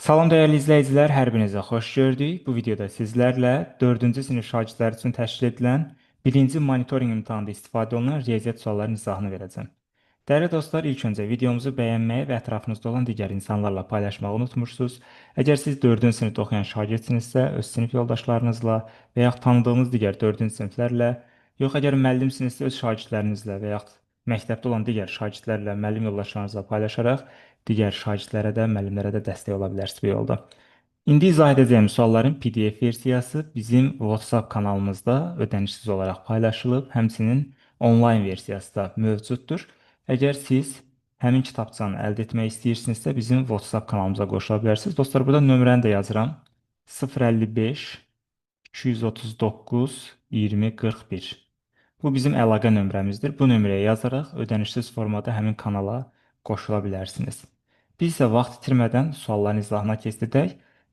Salam dəyərli izləyicilər, hər birinizə xoş gördük. Bu videoda sizlərlə 4-cü sinif şagirdləri üçün təşkil edilən birinci monitorinq imtahanında istifadə olunan riyaziyyat suallarının izahını verəcəm. Dəyərli dostlar, ilk öncə videomuzu bəyənməyi və ətrafınızda olan digər insanlarla paylaşmağı unutmursunuz. Əgər siz 4-cü sinifdə oxuyan şagirdsinizsə, öz sinif yoldaşlarınızla və yaxud tanıdığınız digər 4-cü siniflərlə, yox əgər müəllimsinizsə öz şagirdlərinizlə və yaxud məktəbdə olan digər şagirdlərlə, müəllim yoldaşlarınızla paylaşaraq digər şagirdlərə də, müəllimlərə də dəstək ola bilərsiniz bu yolda. İndi izah edəcəyim sualların PDF versiyası bizim WhatsApp kanalımızda ödənişsiz olaraq paylaşılıb, həmçinin onlayn versiyası da mövcuddur. Əgər siz həmin kitabçanı əldə etmək istəyirsinizsə, bizim WhatsApp kanalımıza qoşula bilərsiniz. Dostlar, burada nömrəni də yazıram. 055 239 20 41. Bu bizim əlaqə nömrəmizdir. Bu nömrəyə yazaraq ödənişsiz formada həmin kanala qoşula bilərsiniz. Biz isə vaxt itirmədən sualların izahına keçdək.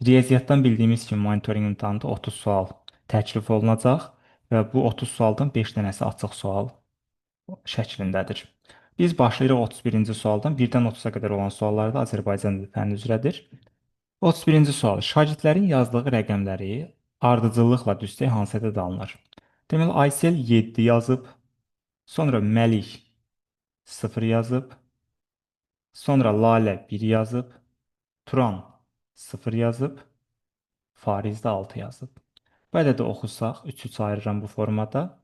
Riyaziyyatdan bildiyimiz kimi monitorinq imtahanında 30 sual təklif olunacaq və bu 30 sualdan 5 dənəsi açıq sual şəklindədir. Biz başlayırıq 31-ci sualdan. 1-dən 30-a qədər olan suallar da Azərbaycan dili fənni üzrədir. 31-ci sual. Şagirdlərin yazdığı rəqəmləri ardıcıllıqla düzsək hansı ədəd alınır? Deməli, Aysel 7 yazıb, sonra Məlik 0 yazıb, sonra Lalə 1 yazıb, Turan 0 yazıb, Fariz də 6 yazıb. Bu ədədi oxusaq, 3-3 ayırıram bu formada.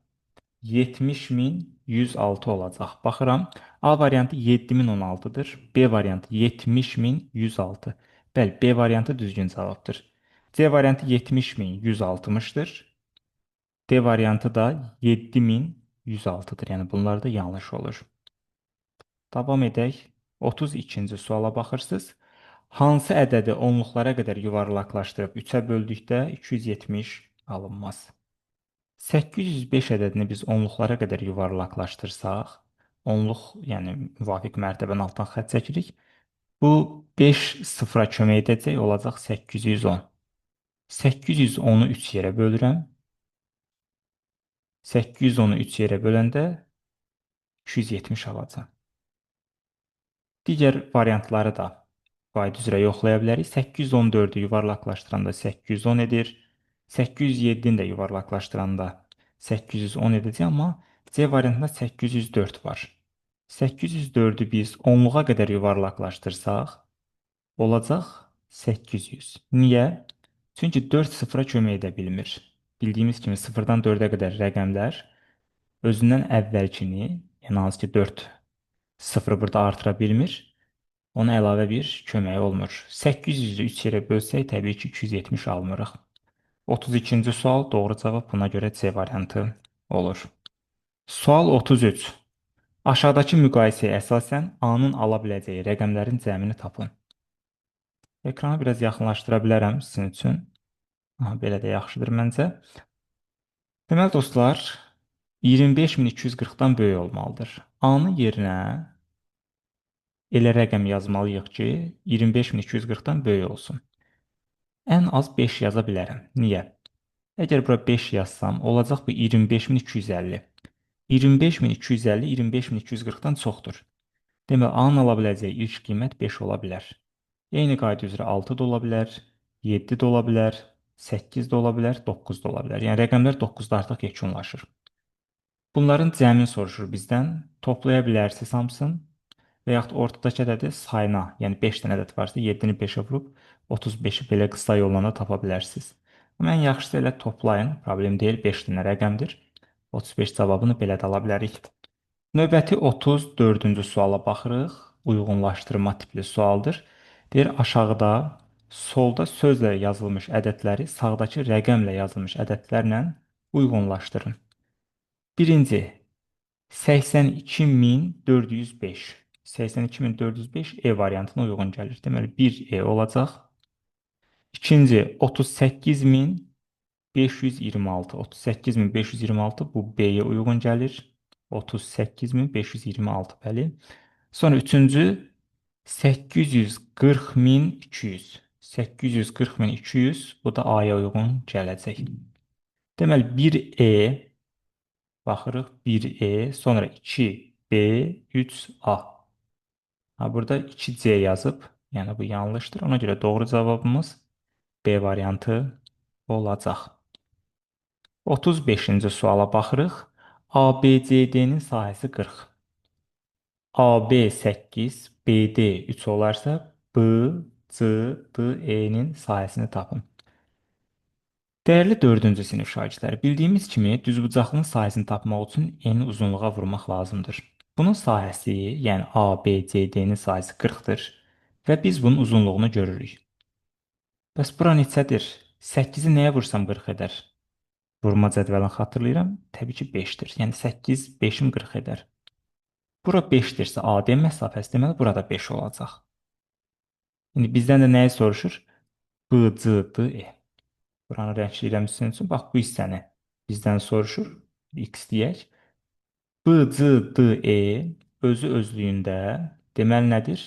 70.106 olacaq. Baxıram, A variantı 7016-dır, B variantı 70.106. Bəli, B variantı düzgün cavabdır. C variantı 70.160-dır. D variantı da 7106-dır. Yəni bunlar da yanlış olur. Davam edək. 32-ci suala baxırsınız. Hansı ədədi onluqlara qədər yuvarlaqlaşdırıb 3-ə böldükdə 270 alınmaz? 805 ədədini biz onluqlara qədər yuvarlaqlaşdırsaq, onluq, yəni müvafiq mərtəbənin altdan xətt çəkirik. Bu 5 sıfıra kömək edəcək, olacaq 810. 810-u 3 yerə bölürəm. 810-u 3 yerə böləndə 270 alacam. Digər variantları da qayda üzrə yoxlaya bilərik. 814-ü yuvarlaqlaşdıranda 810 edir. 807-ni də yuvarlaqlaşdıranda 810 edəcək, amma C variantında 804 var. 804-ü biz onluğa qədər yuvarlaqlaşdırsaq, olacaq 800. Niyə? Çünki 4 sıfıra kömək edə bilmir. Bildiyimiz kimi 0-dan 4-ə qədər rəqəmlər özündən əvvəlkini, yəni hansı ki 4 sıfırı burada artıra bilmir, ona əlavə bir köməyi olmur. 800-ü 3 yerə bölsək, təbii ki 270 almırıq. 32-ci sual doğru cavab, buna görə C variantı olur. Sual 33. Aşağıdakı müqayisəyə əsasən A-nın ala biləcəyi rəqəmlərin cəmini tapın. Ekranı biraz yaxınlaşdıra bilərəm sizin üçün. Belə də yaxşıdır məncə. Deməli dostlar, 25240-dan böyük olmalıdır. A-nın yerinə elə rəqəm yazmalıyıq ki, 25240-dan böyük olsun. Ən az 5 yaza bilərəm. Niyə? Əgər bura 5 yazsam, olacaq bu 25250. 25250 25240-dan çoxdur. Deməli, A-nın ala biləcəyi ilk qiymət 5 ola bilər. Eyni qayda üzrə 6 da ola bilər, 7 də ola bilər, 8 də ola bilər, 9 da ola bilər. Yəni rəqəmlər 9-da artıq yekunlaşır. Bunların cəmini soruşur bizdən. Toplaya bilərsiniz hamısını və yaxud ortadakı ədədi sayına, yəni 5 dənə ədəd varsa 7-ni 5-ə vurub 35-i belə qısa yolla da tapa bilərsiniz. Amma ən yaxşısı elə toplayın, problem deyil, 5 dənə rəqəmdir. 35 cavabını belə də ala bilərik. Növbəti 34-cü suala baxırıq. Uyğunlaşdırma tipli sualdır. Deyir, aşağıda solda sözlə yazılmış ədədləri sağdakı rəqəmlə yazılmış ədədlərlə uyğunlaşdırın. Birinci, 82405. 82405 E variantına uyğun gəlir. Deməli, 1E olacaq. İkinci, 38526. 38526 bu B-yə uyğun gəlir. 38526, bəli. Sonra üçüncü, 840200. 840200 bu da A-ya uyğun gələcək. Deməli, 1E baxırıq, 1E, sonra 2B, 3A. Burada 2C yazıb. Yəni bu yanlışdır. Ona görə doğru cavabımız B variantı olacaq. 35-ci suala baxırıq. ABCD-nin sahəsi 40. AB 8, BD 3 olarsa BCDE-nin sahəsini tapın. Dəyərli 4-cü sinif şagirdləri, bildiyimiz kimi düzbucaqlının sahəsini tapmaq üçün eni uzunluğa vurmaq lazımdır. Bunun sahəsi, yəni ABCD-nin sahəsi 40-dır və biz bunun uzunluğunu görürük. Bəs bura neçədir? 8-i nəyə vursam 40 edər? Vurma cədvəlini xatırlayıram. Təbii ki 5-dir. Yəni 8, 5-im 40 edər. Bura 5-dirsə AD məsafəsi deməli burada 5 olacaq. İndi bizdən də nəyi soruşur? BCDE. Buranı rəngləyirəm sizin üçün. Bax bu hissəni bizdən soruşur. X deyək. BCDE özü özlüyündə deməli nədir?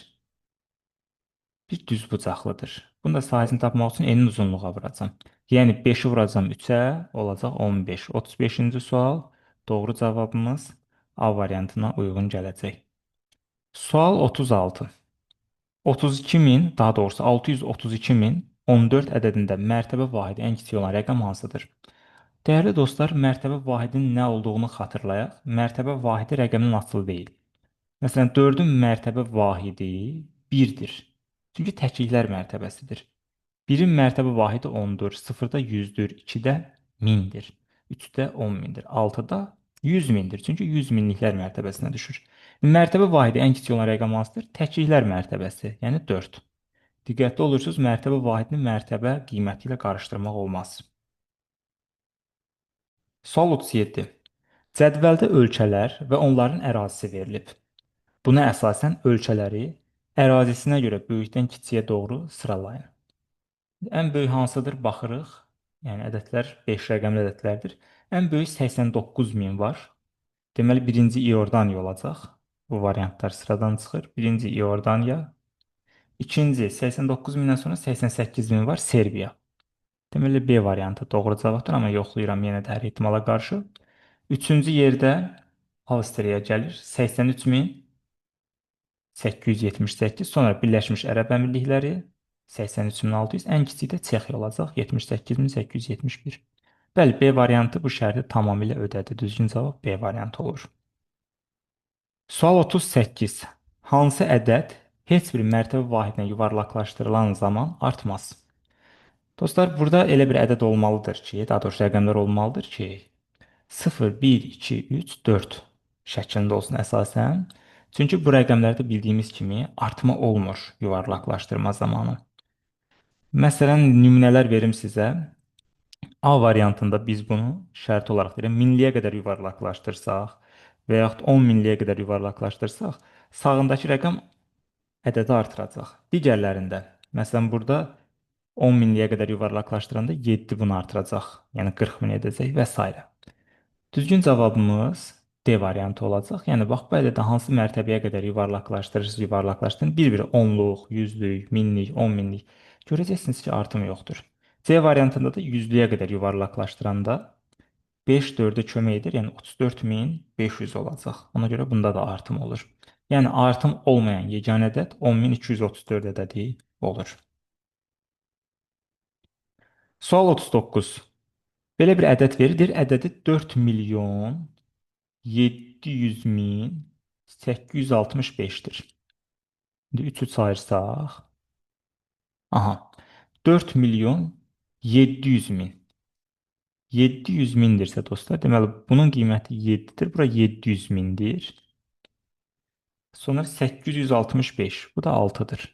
Bir düzbucaqlıdır. Bunu da sahəsini tapmaq üçün enin uzunluğa vuracam. Yəni 5-i vuracam 3-ə, olacaq 15. 35-ci sual. Doğru cavabımız A variantına uyğun gələcək. Sual 36. 32.000, daha doğrusu 632.014 ədədində mərtəbə vahidi ən kiçik olan rəqəm hansıdır? Dəyərli dostlar, mərtəbə vahidinin nə olduğunu xatırlayaq. Mərtəbə vahidi rəqəmin asılı deyil. Məsələn, 4-ün mərtəbə vahidi 1-dir. Çünki təkliklər mərtəbəsidir. 1-in mərtəbə vahidi 10-dur, 0-da 100-dür, 2-də 1000-dir, 3-də 10.000-dir, 6-da 100.000-dir. Çünki 100 minliklər mərtəbəsinə düşür. Mərtəbə vahidi ən kiçik olan rəqəm hansıdır? Təkliklər mərtəbəsi, yəni 4. Diqqətli olursunuz, mərtəbə vahidini mərtəbə qiyməti ilə qarışdırmaq olmaz. Sual 37. Cədvəldə ölkələr və onların ərazisi verilib. Buna əsasən ölkələri ərazisinə görə böyükdən kiçiyə doğru sıralayın. Ən böyük hansıdır? Baxırıq. Yəni ədədlər 5 rəqəmli ədədlərdir. Ən böyük 89.000 var. Deməli birinci İordaniya olacaq. Bu variantlar sıradan çıxır. Birinci İordaniya. İkinci 89.000-dən sonra 88.000 var. Serbiya. Deməli B variantı doğru cavabdır, amma yoxlayıram yenə də hər ehtimala qarşı. Üçüncü yerdə Avstriya gəlir. 83.878. Sonra Birləşmiş Ərəb Əmirlikləri 83.600. Ən kiçik də Çexiya olacaq. 78.871. Bəli, B variantı bu şərti tamamilə ödədi. Düzgün cavab B variantı olur. Sual 38. Hansı ədəd heç bir mərtəbə vahidinə yuvarlaqlaşdırılan zaman artmaz? Dostlar, burada elə bir ədəd olmalıdır ki, daha doğrusu rəqəmlər olmalıdır ki, 0, 1, 2, 3, 4 şəklində olsun əsasən. Çünki bu rəqəmlərdə bildiyimiz kimi artma olmur yuvarlaqlaşdırma zamanı. Məsələn, nümunələr verim sizə. A variantında biz bunu şərt olaraq deyirəm, minliyə qədər yuvarlaqlaşdırsaq və yaxud 10 minliyə qədər yuvarlaqlaşdırsaq, sağındakı rəqəm ədədi artıracaq. Digərlərində, məsələn, burada 10 minliyə qədər yuvarlaqlaşdıranda 7 bunu artıracaq, yəni 40 min edəcək və s. Düzgün cavabımız D variantı olacaq. Yəni, bax, bu ədədə hansı mərtəbəyə qədər yuvarlaqlaşdırın, bir-biri 10-luq, 100-lük, minlik, 10 minlik. Görəcəksiniz ki, artım yoxdur. C variantında da 100-lüyə qədər yuvarlaqlaşdıranda 5 4-ə kömək edir, yəni 34.500 olacaq. Ona görə bunda da artım olur. Yəni, artım olmayan yeganə ədəd 10.234 ədədi olur. Sual 39. Belə bir ədəd verilir. Ədədi 4 milyon 700 min 865'dir. İndi 3'ü sayırsaq. Aha. 4 milyon 700 min. 700 mindirsə dostlar, deməli bunun qiyməti 7-dir. Bura 700 mindir. Sonra 865. Bu da 6-dır.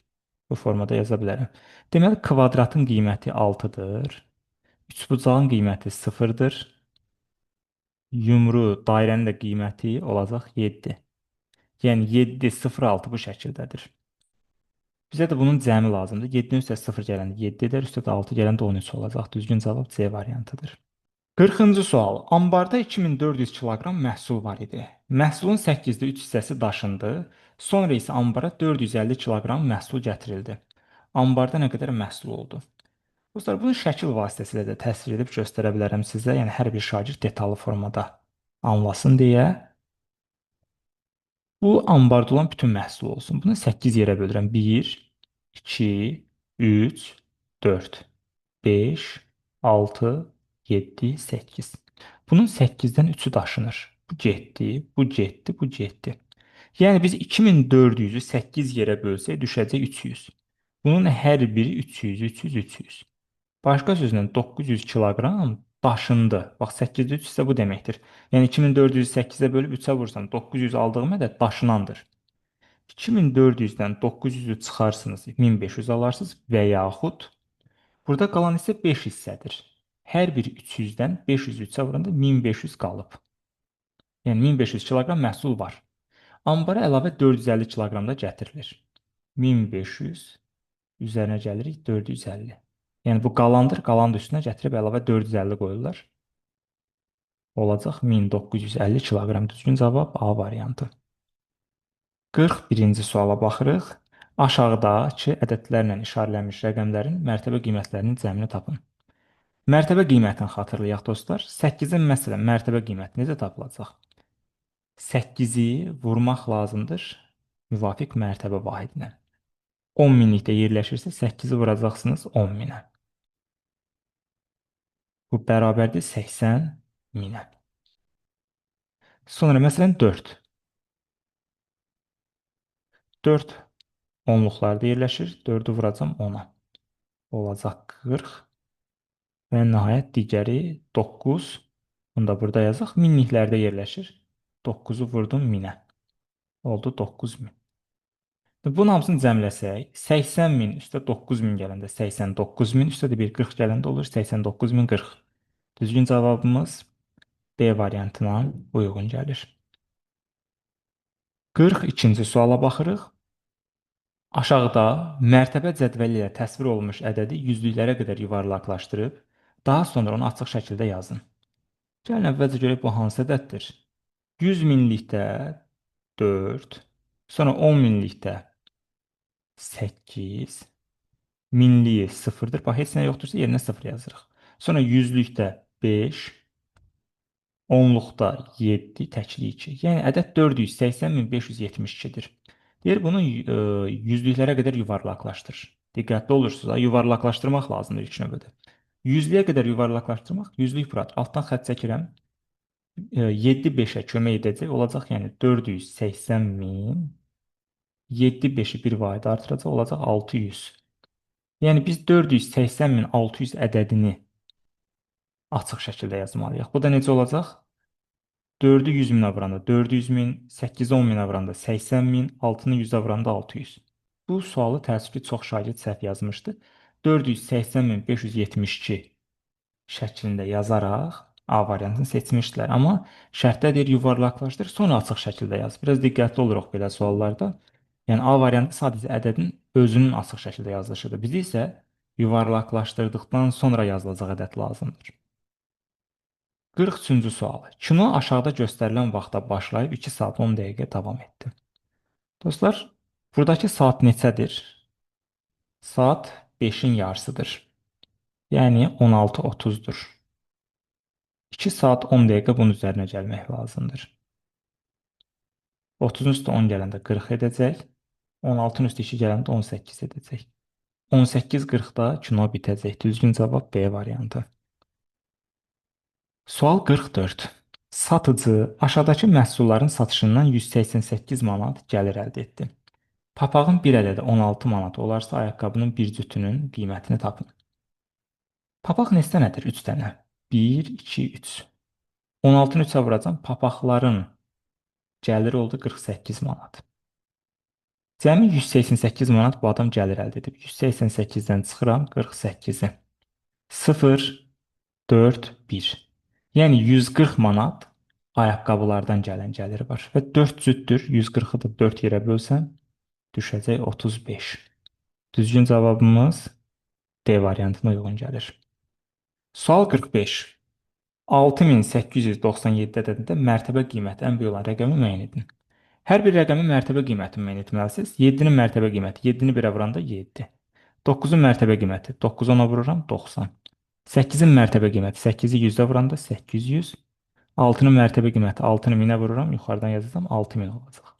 Bu formada yaza bilərəm. Deməli kvadratın qiyməti 6-dır. Üçbucağın qiyməti 0-dır. Yumru dairənin də qiyməti olacaq 7. Yəni 7, 0, 6 bu şəkildədir. Bizə də bunun cəmi lazımdır. 7-nin üstə 0 gələndə 7 edər, üstə də 6 gələndə 13 olacaq. Düzgün cavab C variantıdır. 40-cı sual. Ambarda 2400 kiloqram məhsul var idi. Məhsulun 8-də 3 hissəsi daşındı. Sonra isə ambara 450 kiloqram məhsul gətirildi. Ambarda nə qədər məhsul oldu? Dostlar, bunu şəkil vasitəsilə də təsvir edib göstərə bilərəm sizə. Yəni hər bir şagird detallı formada anlasın deyə. Bu ambarda olan bütün məhsul olsun. Bunu 8 yerə bölürəm. 1, 2, 3, 4, 5, 6, 7, 8. Bunun 8-dən 3-ü daşınır. Bu getdi, bu getdi, bu getdi. Yəni biz 2400-ü 8 yerə bölsək düşəcək 300. Bunun hər biri 300, 300, 300. Başqa sözlə 900 kiloqram daşındı. Bax 8-də 3 isə bu deməkdir. Yəni 2400-ü 8-ə bölüb 3-ə vursam 900 aldığım ədəd daşınandır. 2400-dən 900-ü çıxarsınız, 1500 alarsınız və yaxud burada qalan isə 5 hissədir. Hər biri 300-dən 500 3-ə vuranda 1500 qalıb. Yəni 1500 kiloqram məhsul var. Ambara əlavə 450 kiloqram da gətirilir. 1500 üzərinə gəlirik 450. Yəni bu qalandır, qalanın üstünə gətirib əlavə 450 qoyurlar. Olacaq 1950 kiloqram. Düzgün cavab A variantı. 41-ci suala baxırıq. Aşağıdakı ədədlərlə işarələnmiş rəqəmlərin mərtəbə qiymətlərinin cəmini tapın. Mərtəbə qiymətini xatırlayaq dostlar. 8-in məsələn mərtəbə qiyməti necə tapılacaq? 8-i vurmaq lazımdır müvafiq mərtəbə vahidinə. 10 minlikdə yerləşirsə 8-i vuracaqsınız 10 minə. Bu bərabərdir 80 minə. Sonra məsələn 4. 4 onluqlarda yerləşir. 4-ü vuracam 10-a. Olacaq 40. Və nəhayət digəri 9. Bunu da burada yazaq. Minliklərdə yerləşir. 9-u vurdum 1000-ə. Oldu 9000. Bunun hamısını cəmləsək, 80 min üstə 9000 gələndə 89 min, üstə də bir 40 gələndə olur 89.040. Düzgün cavabımız B variantına uyğun gəlir. 42-ci suala baxırıq. Aşağıda mərtəbə cədvəli ilə təsvir olunmuş ədədi yüzlüklərə qədər yuvarlaqlaşdırıb, daha sonra onu açıq şəkildə yazın. Gəlin əvvəlcə görək bu hansı ədəddir? 100 minlikdə 4, sonra 10 minlikdə 8, minliyi 0-dır. Bax, heç nə yoxdursa yerinə 0 yazırıq. Sonra yüzlükdə 5, onluqda 7, təkli 2. Yəni ədəd 480.572-dir. Deyir, bunu yüzlüklərə qədər yuvarlaqlaşdır. Diqqətli olursunuz, yuvarlaqlaşdırmaq lazımdır ilk növbədə. Yüzlüyə qədər yuvarlaqlaşdırmaq, yüzlük bura altdan xətt çəkirəm. 7 5-ə kömək edəcək, olacaq yəni 480.000. 7 5-i bir vahid artıracaq, olacaq 600. Yəni biz 480.600 ədədini açıq şəkildə yazmalıyıq. Bu da necə olacaq? 4-ü 100 minə vuranda 400 min, 8-i 10 minə vuranda 80 min, 6-nı 100-ə vuranda 600. Bu sualı təəssüf ki, çox şagird səhv yazmışdı. 480.572 şəklində yazaraq A variantını seçmişdilər. Amma şərtdə deyir yuvarlaqlaşdır, sonra açıq şəkildə yaz. Biraz diqqətli oluruq belə suallarda. Yəni A variantı sadəcə ədədin özünün açıq şəkildə yazılışıdır. Bizə isə yuvarlaqlaşdırdıqdan sonra yazılacaq ədəd lazımdır. 43-cü sual. Kino aşağıda göstərilən vaxtda başlayıb 2 saat 10 dəqiqə davam etdi. Dostlar, buradakı saat neçədir? Saat 5-in yarısıdır. Yəni 16:30-dur. 2 saat 10 dəqiqə bunun üzərinə gəlmək lazımdır. 30-un üstə 10 gələndə 40 edəcək. 16-nın üstə 2 gələndə 18 edəcək. 18:40-da kino bitəcək. Düzgün cavab B variantı. Sual 44. Satıcı aşağıdakı məhsulların satışından 188 manat gəlir əldə etdi. Papağın bir ədədi 16 manat olarsa, ayaqqabının bir cütünün qiymətini tapın. Papaq neçə dənədir? 3 dənə. 1, 2, 3. 16-nı 3-ə vuracam. Papaqların gəliri oldu 48 manat. Cəmi 188 manat bu adam gəlir əldə edib. 188-dən çıxıram 48-i. 0, 4, 1. Yəni 140 manat ayaqqabılardan gələn gəliri var. Və 4 cütdür. 140-ı da 4 yerə bölsəm düşəcək 35. Düzgün cavabımız D variantına uyğun gəlir. Sual 45. 6897 ədədində mərtəbə qiyməti ən böyük olan rəqəmi müəyyən edin. Hər bir rəqəmin mərtəbə qiymətini müəyyən etməlisiniz. 7-nin mərtəbə qiyməti 7-ni 1-ə vuranda 7. 9-un mərtəbə qiyməti 9-u 10-a vururam 90. 8-in mərtəbə qiyməti 8-i 100-ə vuranda 800. 6-nın mərtəbə qiyməti 6-nı 1000-ə vururam, yuxarıdan yazacağam 6000 olacaq.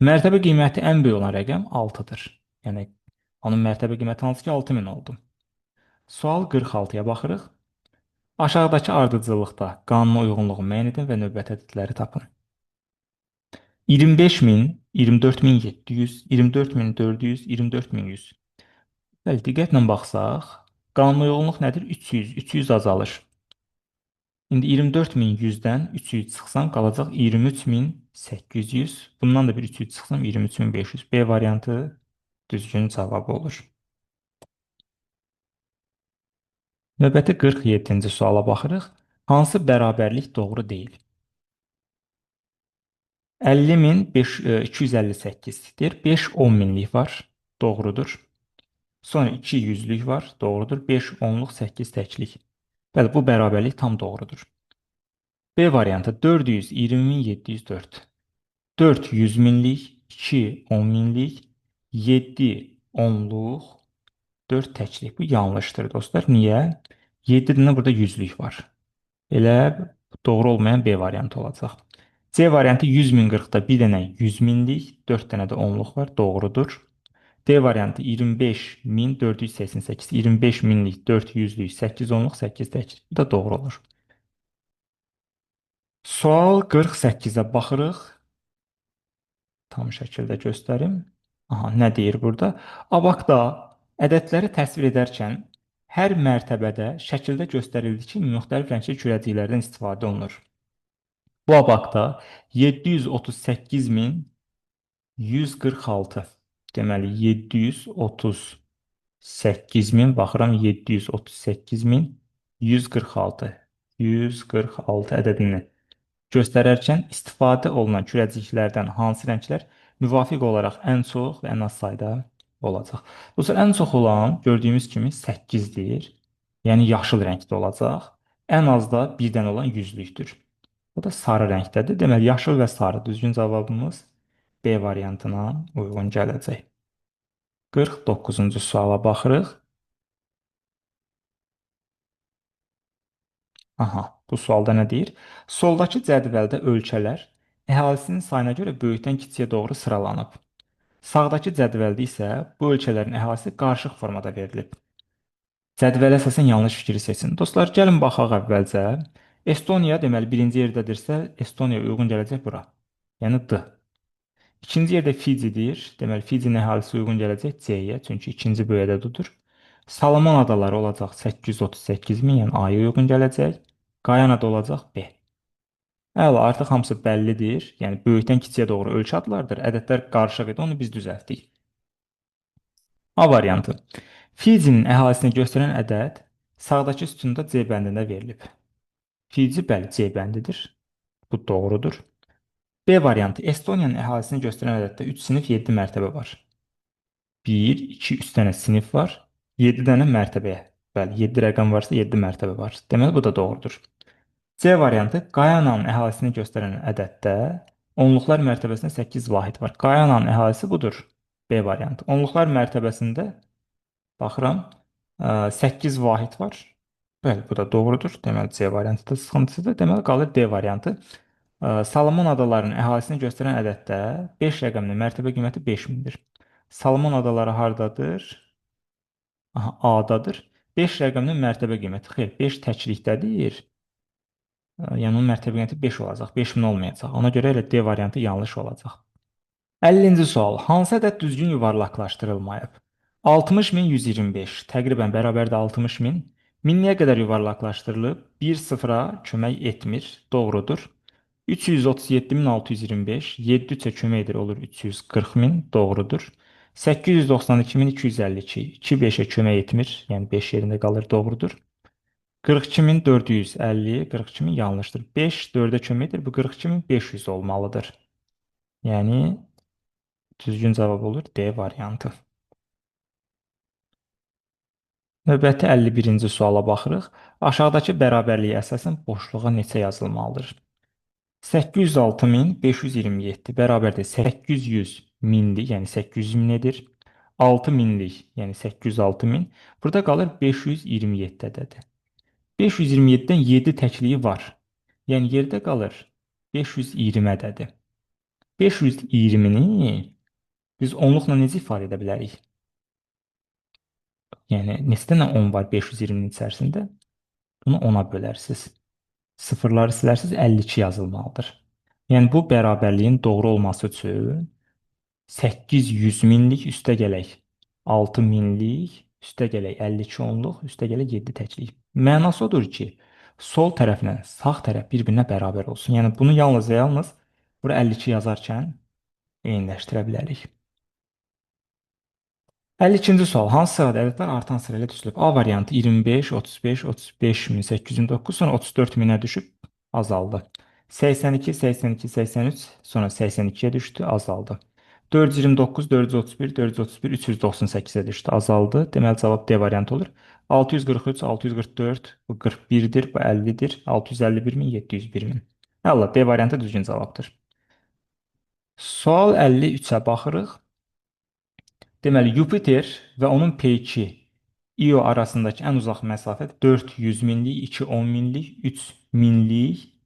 Mərtəbə qiyməti ən böyük olan rəqəm 6-dır. Yəni Onun mərtəbə qiyməti hansı ki 6000 oldu. Sual 46-ya baxırıq. Aşağıdakı ardıcıllıqda qanuna uyğunluğu müəyyən edin və növbəti ədədləri tapın. 25000, 24700, 24400, 24100. Bəli, diqqətlə baxsaq, qanuna uyğunluq nədir? 300, 300 azalır. İndi 24100-dən 300 çıxsam qalacaq 23800. Bundan da bir 300 çıxsam 23500. B variantı düzgün cavab olur. Növbəti 47-ci suala baxırıq. Hansı bərabərlik doğru deyil? 50258-dir. 5 10 minlik var. Doğrudur. Sonra 2 yüzlük var. Doğrudur. 5 onluq 8 təklik. Bəli, bu bərabərlik tam doğrudur. B variantı 420704. 4 100 minlik, 2 10 minlik, 7 onluq, 4 təklik. Bu yanlışdır dostlar. Niyə? 7 dənə burada yüzlük var. Elə doğru olmayan B variantı olacaq. C variantı 100 min 40-da bir dənə 100 minlik, 4 dənə də onluq var. Doğrudur. D variantı 25488, 25 minlik, 4 yüzlük, 8 onluq, 8 təklik. Bu da doğru olur. Sual 48-ə baxırıq. Tam şəkildə göstərim. Aha, nə deyir burada? Abaqda ədədləri təsvir edərkən hər mərtəbədə şəkildə göstərildiyi kimi müxtəlif rəngli kürəciklərdən istifadə olunur. Bu abaqda 738146. Deməli 738000 baxıram 738146. 146 ədədini göstərərkən istifadə olunan kürəciklərdən hansı rənglər müvafiq olaraq ən çox və ən az sayda olacaq? Dostlar, ən çox olan gördüyümüz kimi 8-dir. Yəni yaşıl rəngdə olacaq. Ən az da birdən olan yüzlükdür. Bu da sarı rəngdədir. Deməli, yaşıl və sarı düzgün cavabımız B variantına uyğun gələcək. 49-cu suala baxırıq. Aha, bu sualda nə deyir? Soldakı cədvəldə ölkələr əhalisinin sayına görə böyükdən kiçiyə doğru sıralanıb. Sağdakı cədvəldə isə bu ölkələrin əhalisi qarışıq formada verilib. Cədvələ əsasən yanlış fikri seçin. Dostlar, gəlin baxaq əvvəlcə. Estoniya deməli birinci yerdədirsə, Estoniya uyğun gələcək bura. Yəni D. İkinci yerdə Fidzidir. Deməli Fidinin əhalisi uyğun gələcək C-yə, çünki ikinci böyük ədədidir. Salomon adaları olacaq 838 min, yəni A-ya uyğun gələcək. Qayanada olacaq B. Əla, artıq hamısı bəllidir. Yəni böyükdən kiçiyə doğru ölçü adlardır. Ədədlər qarışıq idi, onu biz düzəltdik. A variantı. Fizinin əhalisini göstərən ədəd sağdakı sütunda C bəndində verilib. Fizi bəli C bəndidir. Bu doğrudur. B variantı. Estoniyanın əhalisini göstərən ədəddə 3 sinif 7 mərtəbə var. 1, 2, 3 dənə sinif var. 7 dənə mərtəbəyə. Bəli, 7 rəqəm varsa 7 mərtəbə var. Deməli bu da doğrudur. C variantı. Qayananın əhalisini göstərən ədəddə onluqlar mərtəbəsində 8 vahid var. Qayananın əhalisi budur. B variantı. Onluqlar mərtəbəsində baxıram 8 vahid var. Bəli, bu da doğrudur. Deməli C variantı da sıxıntısıdır. Deməli qalır D variantı. Salomon adalarının əhalisini göstərən ədəddə 5 rəqəminin mərtəbə qiyməti 5000-dir. Salomon adaları hardadır? Aha, A-dadır. 5 rəqəminin mərtəbə qiyməti. Xeyr, 5 təklikdədir. Yəni onun mərtəbə qiyməti 5 olacaq. 5000 olmayacaq. Ona görə elə D variantı yanlış olacaq. 50-ci sual. Hansı ədəd düzgün yuvarlaqlaşdırılmayıb? 60125 təqribən bərabərdir 60000. Minliyə qədər yuvarlaqlaşdırılıb. 1 sıfıra kömək etmir. Doğrudur. 337625 7 3-ə kömək edir olur 340000. Doğrudur. 892252 2 5-ə kömək etmir. Yəni 5 yerində qalır. Doğrudur. 42450 42000 yanlışdır. 5 4-ə kömək edir. Bu 42500 olmalıdır. Yəni düzgün cavab olur D variantı. Növbəti 51-ci suala baxırıq. Aşağıdakı bərabərliyə əsasən boşluğa neçə yazılmalıdır? 806527 bərabərdir 800 minlik, yəni 800 min edir. 6 minlik, yəni 806 min. Burada qalır 527 ədədi. 527-dən 7 təkliyi var. Yəni yerdə qalır 520 ədədi. 520-ni biz onluqla necə ifadə edə bilərik? Yəni neçə dənə 10 var 520-nin içərisində? Bunu 10-a bölərsiniz. Sıfırları silərsiniz, 52 yazılmalıdır. Yəni bu bərabərliyin doğru olması üçün 800 minlik üstə gələk 6 minlik üstə gələk 52 onluq üstə gələk 7 təklik. Mənası odur ki, sol tərəflə sağ tərəf bir-birinə bərabər olsun. Yəni bunu yalnız və yalnız bura 52 yazarkən eyniləşdirə bilərik. 52-ci sual. Hansı sırada ədədlər artan sırayla düzülüb? A variantı 25, 35, 35.829, sonra 34.000-ə düşüb azaldı. 82, 82, 83, sonra 82-yə düşdü, azaldı. 429, 431, 431, 398-ə düşdü, azaldı. Deməli cavab D variantı olur. 643, 644, bu 41-dir, bu 50-dir. 651 min, 701 min. Allah, D variantı düzgün cavabdır. Sual 53-ə baxırıq. Deməli, Yupiter və onun peyki İo arasındakı ən uzaq məsafə 400 minlik, 2 10 minlik, 3 minlik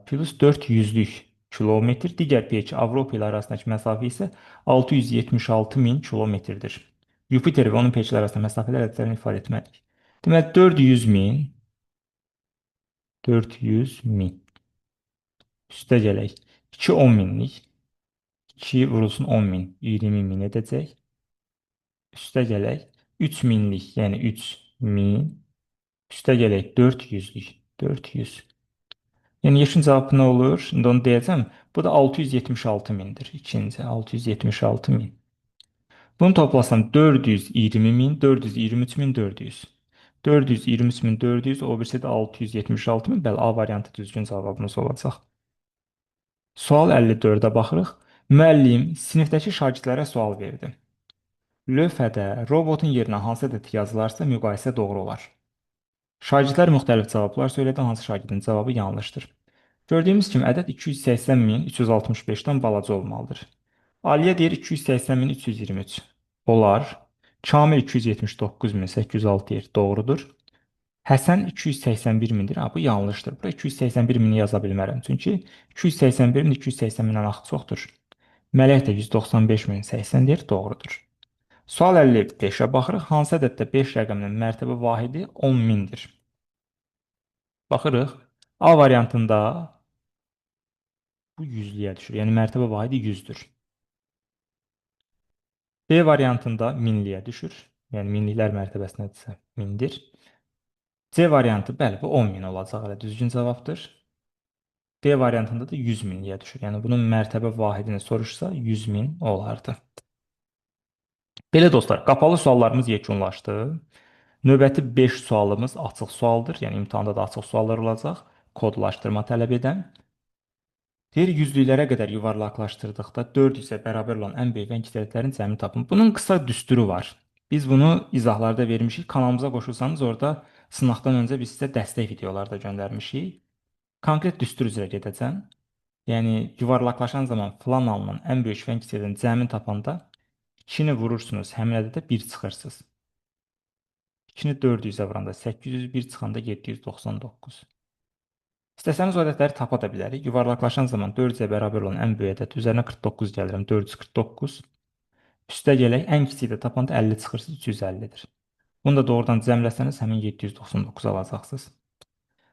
plus 400-lük kilometr. Digər peyki Avropa ilə arasındakı məsafə isə 676 min kilometrdir. Yupiter və onun peykləri arasında məsafələr ədədlərini ifadə etməliyik. Deməli, 400 min, 400 min üstə gələk. 2 10 minlik, 2 vurulsun 10 min, 20 min edəcək. Üstə gələk 3000-lik, yəni 3000 üstə gələk 400-lük, 400. Yəni yeşil cavab nə olur? İndi onu deyəcəm. Bu da 676 mindir. İkinci 676 min. Bunu toplasam 420 min, 423 min, 400. 423 min, 400, o birisi də 676 min. Bəli, A variantı düzgün cavabımız olacaq. Sual 54-ə baxırıq. Müəllim sinifdəki şagirdlərə sual verdi. Lövhədə robotun yerinə hansı ədəd yazılarsa müqayisə doğru olar. Şagirdlər müxtəlif cavablar söylədi, hansı şagirdin cavabı yanlışdır. Gördüyümüz kimi ədəd 280.365-dən balaca olmalıdır. Aliyə deyir 280.323. Olar. Kamil 279.806 deyir, doğrudur. Həsən 281 mindir. Ha, bu yanlışdır. Bura 281 mini yaza bilmərəm. Çünki 281-in 280 mindən axı çoxdur. Mələk də 195.080 deyir, doğrudur. Sual 55-ə baxırıq. Hansı ədəddə 5 rəqəminin mərtəbə vahidi 10.000-dir? Baxırıq. A variantında bu yüzlüyə düşür. Yəni mərtəbə vahidi 100-dür. B variantında minliyə düşür. Yəni minliklər mərtəbəsinədirsə 1000-dir. C variantı, bəli, bu 10.000 olacaq. Elə düzgün cavabdır. D variantında da 100 minliyə düşür. Yəni bunun mərtəbə vahidini soruşsa 100.000 olardı. Belə dostlar, qapalı suallarımız yekunlaşdı. Növbəti 5 sualımız açıq sualdır. Yəni imtahanda da açıq suallar olacaq. Kodlaşdırma tələb edən. Deyir, yüzlüklərə qədər yuvarlaqlaşdırdıqda 400-ə bərabər olan ən böyük və ən kiçik ədədlərin cəmini tapın. Bunun qısa düsturu var. Biz bunu izahlarda vermişik. Kanalımıza qoşulsanız orada sınaqdan öncə biz sizə dəstək videolar da göndərmişik. Konkret düstur üzrə gedəcəm. Yəni yuvarlaqlaşan zaman falan alınan ən böyük və ən kiçik ədədin cəmini tapanda 2-ni vurursunuz, həmin ədədə 1 çıxırsınız. 2-ni 400-ə vuranda 800, 1 çıxanda 799. İstəsəniz o ədədləri tapa da bilərik. Yuvarlaqlaşan zaman 400-ə bərabər olan ən böyük ədəd üzərinə 49 gəlirəm, 449. Üstə gələk, ən kiçiyi də tapanda 50 çıxırsınız, 350-dir. Bunu da doğrudan cəmləsəniz həmin 799 alacaqsınız.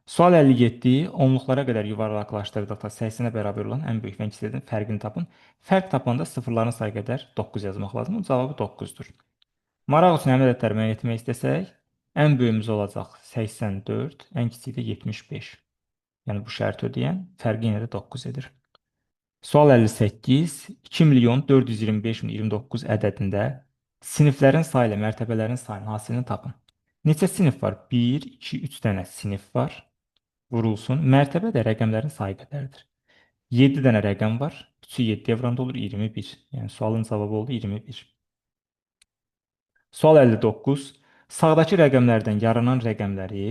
Sual 57. Onluqlara qədər yuvarlaqlaşdırdıqda 80-ə bərabər olan ən böyük və ən kiçik ədədin fərqini tapın. Fərq tapanda sıfırların sayı qədər 9 yazmaq lazım. Bunun cavabı 9-dur. Maraq üçün həmin ədədləri müəyyən etmək istəsək, ən böyüyümüz olacaq 84, ən kiçiyi də 75. Yəni bu şərti ödəyən fərqi yenə də 9 edir. Sual 58. 2.425.029 ədədində siniflərin sayı ilə mərtəbələrin sayının hasilini tapın. Neçə sinif var? 1, 2, 3 dənə sinif var. Vurulsun. Mərtəbə də rəqəmlərin sayı qədərdir. 7 dənə rəqəm var. 3-ü 7-yə vuranda olur 21. Yəni sualın cavabı oldu 21. Sual 59. Sağdakı rəqəmlərdən yaranan rəqəmləri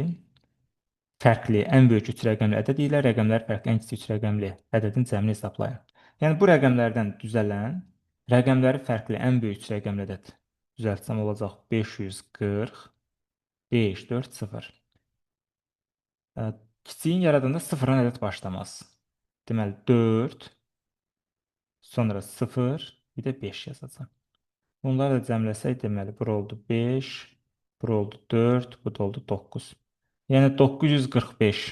fərqli ən böyük 3 rəqəmli ədəd ilə rəqəmlər fərqli ən kiçik 3 rəqəmli ədədin cəmini hesablayın. Yəni bu rəqəmlərdən düzələn rəqəmləri fərqli ən böyük 3 rəqəmli ədəd düzəltsəm olacaq 540 5 4 0. Kiçiyin yaradanda sıfırdan ədəd başlamaz. Deməli 4 sonra 0 bir də 5 yazacağam. Bunları da cəmləsək deməli bura oldu 5, bura oldu 4, bu da oldu 9. Yəni 945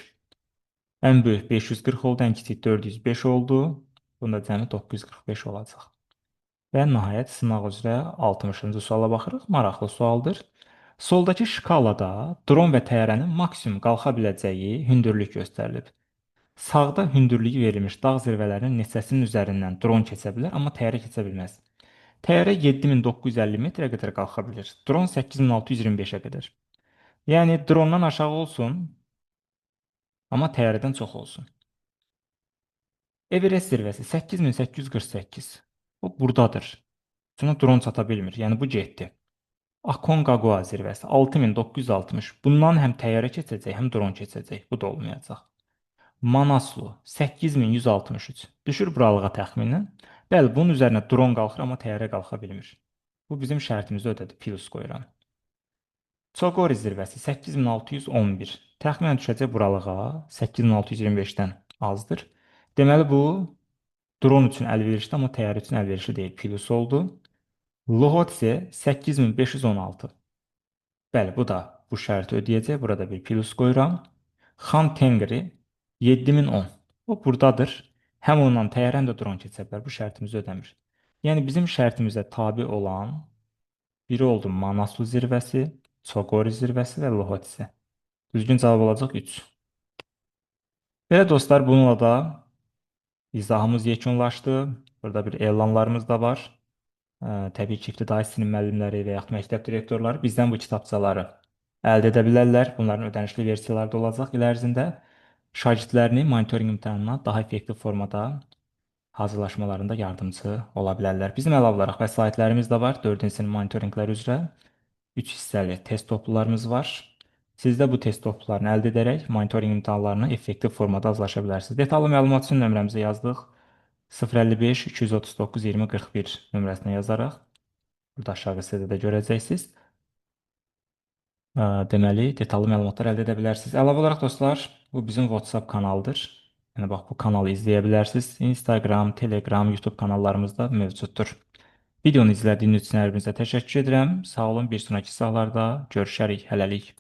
ən böyük 540 oldu, ən kiçik 405 oldu. Bunda cəmi 945 olacaq. Və nəhayət sınaq üzrə 60-cı suala baxırıq. Maraqlı sualdır. Soldakı şkalada dron və təyyarənin maksimum qalxa biləcəyi hündürlük göstərilib. Sağda hündürlüyü verilmiş dağ zirvələrinin neçəsinin üzərindən dron keçə bilər, amma təyyarə keçə bilməz. Təyyarə 7950 metrə qədər qalxa bilir. Dron 8625-ə qədər. Yəni drondan aşağı olsun, amma təyyarədən çox olsun. Everest zirvəsi 8848. O buradadır. Buna dron çata bilmir. Yəni bu getdi. Aconcagua zirvəsi 6960. Bundan həm təyyarə keçəcək, həm dron keçəcək. Bu da olmayacaq. Manaslu 8163. Düşür buralığa təxminən. Bəli, bunun üzərinə dron qalxır, amma təyyarə qalxa bilmir. Bu bizim şərtimizi ödədi. Plus qoyuram. Çogori zirvəsi 8611. Təxminən düşəcək buralığa 8625-dən azdır. Deməli bu dron üçün əlverişli, amma təyyarə üçün əlverişli deyil. Plus oldu. Lhotse 8516. Bəli, bu da bu şərti ödəyəcək. Burada bir plus qoyuram. Xan Tengri 7010. O buradadır. Həm ondan təyyarə, həm də dron keçə bilər. Bu şərtimizi ödəmir. Yəni bizim şərtimizə tabe olan biri oldu Manaslu zirvəsi, Çogori zirvəsi və Lhotse. Düzgün cavab olacaq 3. Belə dostlar, bununla da izahımız yekunlaşdı. Burada bir elanlarımız da var. Təbii ki, ibtidai sinif müəllimləri və yaxud məktəb direktorları bizdən bu kitabçaları əldə edə bilərlər. Bunların ödənişli versiyaları da olacaq il ərzində. Şagirdlərini monitorinq imtahanına daha effektiv formada hazırlaşmalarında yardımcı ola bilərlər. Bizim əlavə olaraq vəsaitlərimiz də var. 4-cü sinif monitorinqlər üzrə 3 hissəli test toplularımız var. Siz də bu test toplularını əldə edərək monitorinq imtahanlarına effektiv formada hazırlaşa bilərsiniz. Detallı məlumat üçün nömrəmizi yazdıq. 055 239 20 41 nömrəsinə yazaraq burada aşağı hissədə görəcəksiniz. Deməli, detallı məlumatlar əldə edə bilərsiniz. Əlavə olaraq dostlar, bu bizim WhatsApp kanalıdır. Yəni bax bu kanalı izləyə bilərsiniz. Instagram, Telegram, YouTube kanallarımızda mövcuddur. Videonu izlədiyiniz üçün hər birinizə təşəkkür edirəm. Sağ olun, bir sonraki sahlarda görüşərik. Hələlik.